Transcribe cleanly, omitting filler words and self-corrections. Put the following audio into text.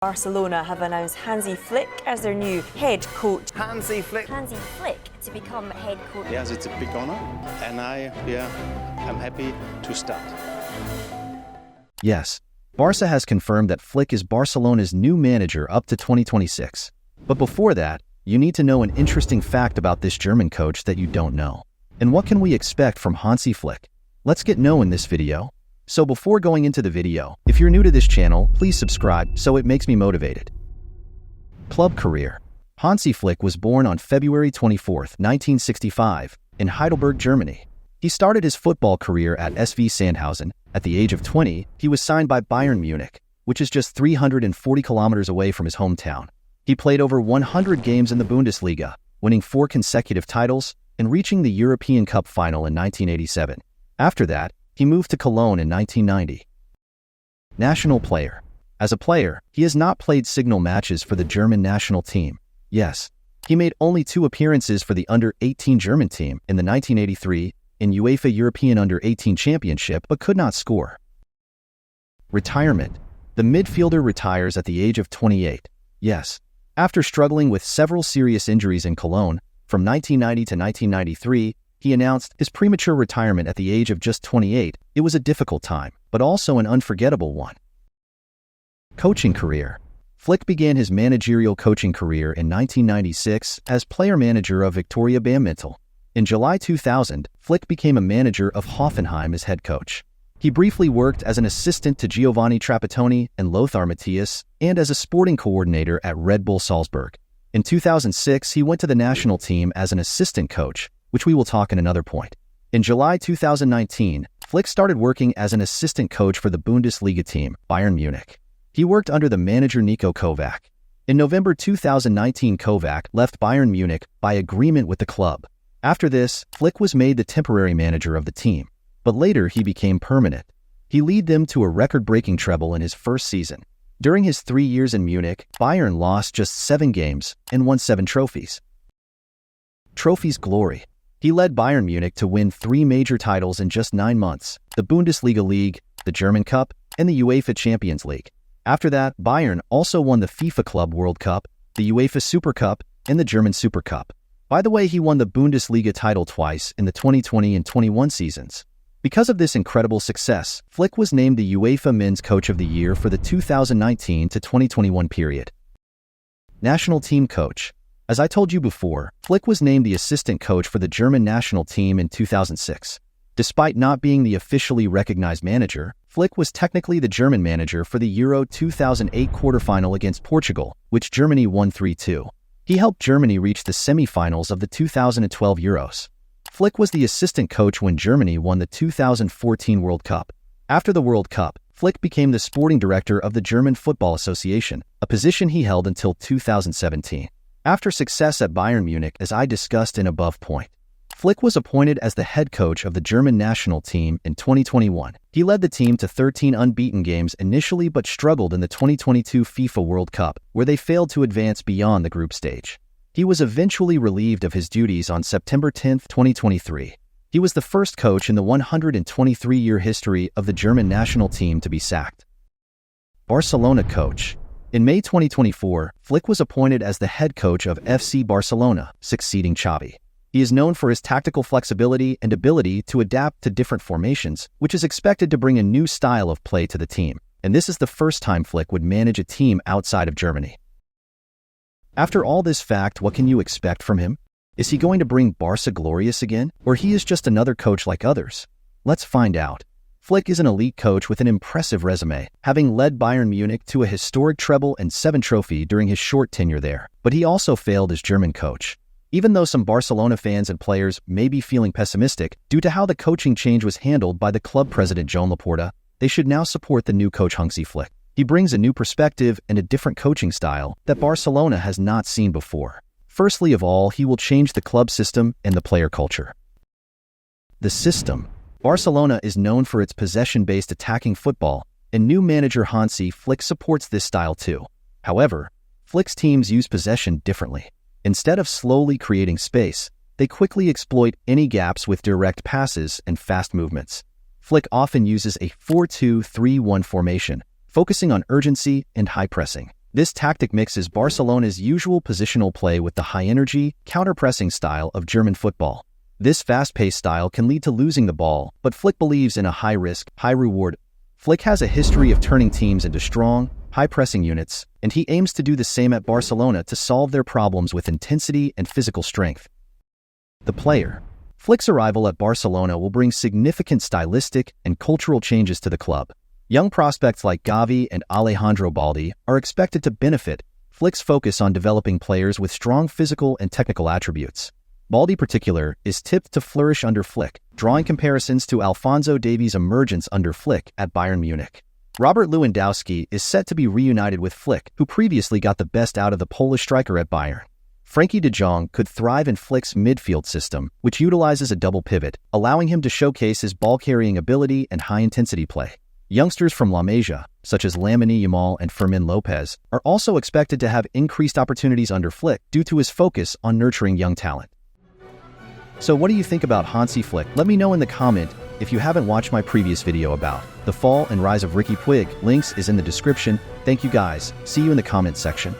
Barcelona have announced Hansi Flick as their new head coach. Hansi Flick. Hansi Flick to become head coach. Yes, it's a big honor, and I'm happy to start. Yes, Barca has confirmed that Flick is Barcelona's new manager up to 2026. But before that, you need to know an interesting fact about this German coach that you don't know. And what can we expect from Hansi Flick? Let's get know in this video. So before going into the video, if you're new to this channel, please subscribe so it makes me motivated. Club career. Hansi Flick was born on February 24, 1965, in Heidelberg, Germany. He started his football career at SV Sandhausen. At the age of 20, he was signed by Bayern Munich, which is just 340 kilometers away from his hometown. He played over 100 games in the Bundesliga, winning 4 consecutive titles and reaching the European Cup final in 1987. After that, he moved to Cologne in 1990. National player. As a player, he has not played signal matches for the German national team. Yes, he made only 2 appearances for the under-18 German team in the 1983 in UEFA European Under-18 Championship but could not score. Retirement. The midfielder retires at the age of 28. Yes, after struggling with several serious injuries in Cologne, from 1990 to 1993, he announced his premature retirement at the age of just 28. It was a difficult time, but also an unforgettable one. Coaching career. Flick began his managerial coaching career in 1996 as player-manager of Victoria Badminton. In July 2000, Flick became a manager of Hoffenheim as head coach. He briefly worked as an assistant to Giovanni Trapattoni and Lothar Matthäus, and as a sporting coordinator at Red Bull Salzburg. In 2006, he went to the national team as an assistant coach, which we will talk in another point. In July 2019, Flick started working as an assistant coach for the Bundesliga team, Bayern Munich. He worked under the manager Niko Kovac. In November 2019, Kovac left Bayern Munich by agreement with the club. After this, Flick was made the temporary manager of the team, but later he became permanent. He led them to a record-breaking treble in his first season. During his 3 years in Munich, Bayern lost just 7 games and won 7 trophies. Trophies glory. He led Bayern Munich to win 3 major titles in just 9 months: the Bundesliga League, the German Cup, and the UEFA Champions League. After that, Bayern also won the FIFA Club World Cup, the UEFA Super Cup, and the German Super Cup. By the way, he won the Bundesliga title twice in the 2020 and 21 seasons. Because of this incredible success, Flick was named the UEFA Men's Coach of the Year for the 2019 to 2021 period. National team coach. As I told you before, Flick was named the assistant coach for the German national team in 2006. Despite not being the officially recognized manager, Flick was technically the German manager for the Euro 2008 quarterfinal against Portugal, which Germany won 3-2. He helped Germany reach the semi-finals of the 2012 Euros. Flick was the assistant coach when Germany won the 2014 World Cup. After the World Cup, Flick became the sporting director of the German Football Association, a position he held until 2017. After success at Bayern Munich, as I discussed in above point, Flick was appointed as the head coach of the German national team in 2021. He led the team to 13 unbeaten games initially but struggled in the 2022 FIFA World Cup, where they failed to advance beyond the group stage. He was eventually relieved of his duties on September 10, 2023. He was the first coach in the 123-year history of the German national team to be sacked. Barcelona coach. In May 2024, Flick was appointed as the head coach of FC Barcelona, succeeding Xavi. He is known for his tactical flexibility and ability to adapt to different formations, which is expected to bring a new style of play to the team, and this is the first time Flick would manage a team outside of Germany. After all this fact, what can you expect from him? Is he going to bring Barca glorious again, or he is just another coach like others? Let's find out. Flick is an elite coach with an impressive resume, having led Bayern Munich to a historic treble and 7 trophies during his short tenure there, but he also failed as German coach. Even though some Barcelona fans and players may be feeling pessimistic due to how the coaching change was handled by the club president Joan Laporta, they should now support the new coach Hansi Flick. He brings a new perspective and a different coaching style that Barcelona has not seen before. Firstly of all, he will change the club system and the player culture. The system. Barcelona is known for its possession-based attacking football, and new manager Hansi Flick supports this style too. However, Flick's teams use possession differently. Instead of slowly creating space, they quickly exploit any gaps with direct passes and fast movements. Flick often uses a 4-2-3-1 formation, focusing on urgency and high pressing. This tactic mixes Barcelona's usual positional play with the high-energy, counter-pressing style of German football. This fast-paced style can lead to losing the ball, but Flick believes in a high-risk, high-reward. Flick has a history of turning teams into strong, high-pressing units, and he aims to do the same at Barcelona to solve their problems with intensity and physical strength. The player. Flick's arrival at Barcelona will bring significant stylistic and cultural changes to the club. Young prospects like Gavi and Alejandro Baldi are expected to benefit Flick's focus on developing players with strong physical and technical attributes. Baldi, in particular, is tipped to flourish under Flick, drawing comparisons to Alphonso Davies' emergence under Flick at Bayern Munich. Robert Lewandowski is set to be reunited with Flick, who previously got the best out of the Polish striker at Bayern. Frankie de Jong could thrive in Flick's midfield system, which utilizes a double pivot, allowing him to showcase his ball-carrying ability and high-intensity play. Youngsters from MrMAiLA, such as Lamine Yamal and Fermin Lopez, are also expected to have increased opportunities under Flick due to his focus on nurturing young talent. So what do you think about Hansi Flick? Let me know in the comment. If you haven't watched my previous video about the fall and rise of Riqui Puig, links is in the description. Thank you guys. See you in the comment section.